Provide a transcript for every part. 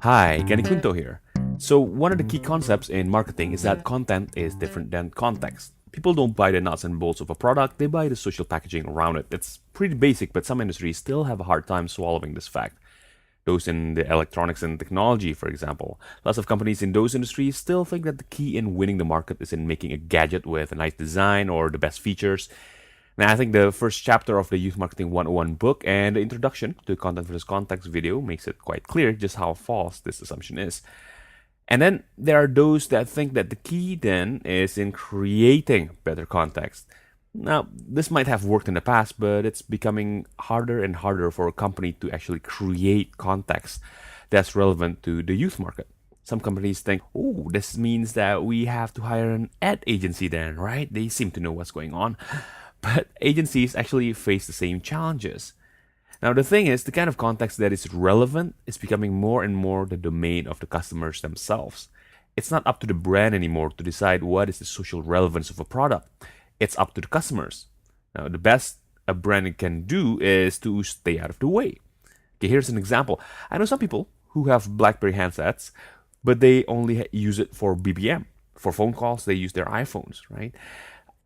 Hi, Kenny Kunto here. So, one of the key concepts in marketing is that content is different than context. People don't buy the nuts and bolts of a product, they buy the social packaging around it. It's pretty basic, but some industries still have a hard time swallowing this fact. Those in the electronics and technology, for example. Lots of companies in those industries still think that the key in winning the market is in making a gadget with a nice design or the best features. Now, I think the first chapter of the Youth Marketing 101 book and the introduction to Content versus Context video makes it quite clear just how false this assumption is. And then there are those that think that the key then is in creating better context. Now, this might have worked in the past, but it's becoming harder and harder for a company to actually create context that's relevant to the youth market. Some companies think, oh, this means that we have to hire an ad agency then, right? They seem to know what's going on. But agencies actually face the same challenges. Now, the thing is, the kind of context that is relevant is becoming more and more the domain of the customers themselves. It's not up to the brand anymore to decide what is the social relevance of a product. It's up to the customers. Now, the best a brand can do is to stay out of the way. Okay, here's an example. I know some people who have BlackBerry handsets, but they only use it for BBM. For phone calls, they use their iPhones, right?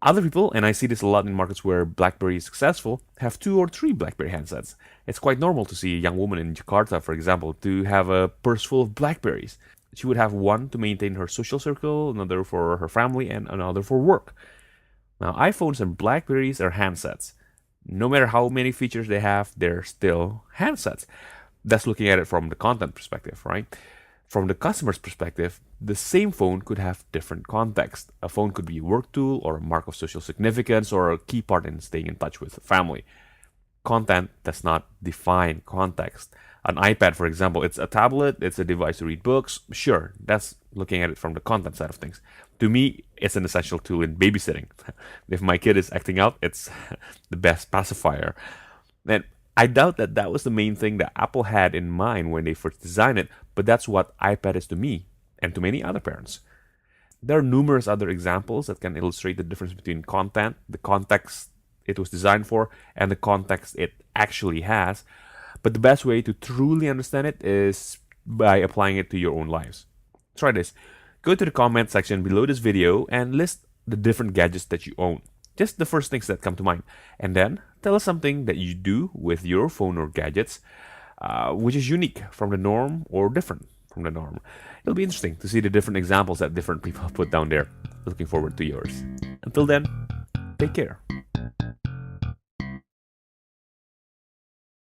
Other people, and I see this a lot in markets where BlackBerry is successful, have 2 or 3 BlackBerry handsets. It's quite normal to see a young woman in Jakarta, for example, to have a purse full of BlackBerries. She would have one to maintain her social circle, another for her family, and another for work. Now, iPhones and BlackBerries are handsets. No matter how many features they have, they're still handsets. That's looking at it from the content perspective, right? From the customer's perspective, the same phone could have different context. A phone could be a work tool or a mark of social significance or a key part in staying in touch with family. Content does not define context. An iPad, for example, it's a tablet, it's a device to read books. Sure, that's looking at it from the content side of things. To me, it's an essential tool in babysitting. If my kid is acting out, it's the best pacifier. And I doubt that that was the main thing that Apple had in mind when they first designed it, but that's what iPad is to me and to many other parents. There are numerous other examples that can illustrate the difference between content, the context it was designed for, and the context it actually has. But the best way to truly understand it is by applying it to your own lives. Try this. Go to the comment section below this video and list the different gadgets that you own. Just the first things that come to mind. And then tell us something that you do with your phone or gadgets, which is unique from the norm or different from the norm. It'll be interesting to see the different examples that different people put down there. Looking forward to yours. Until then, take care.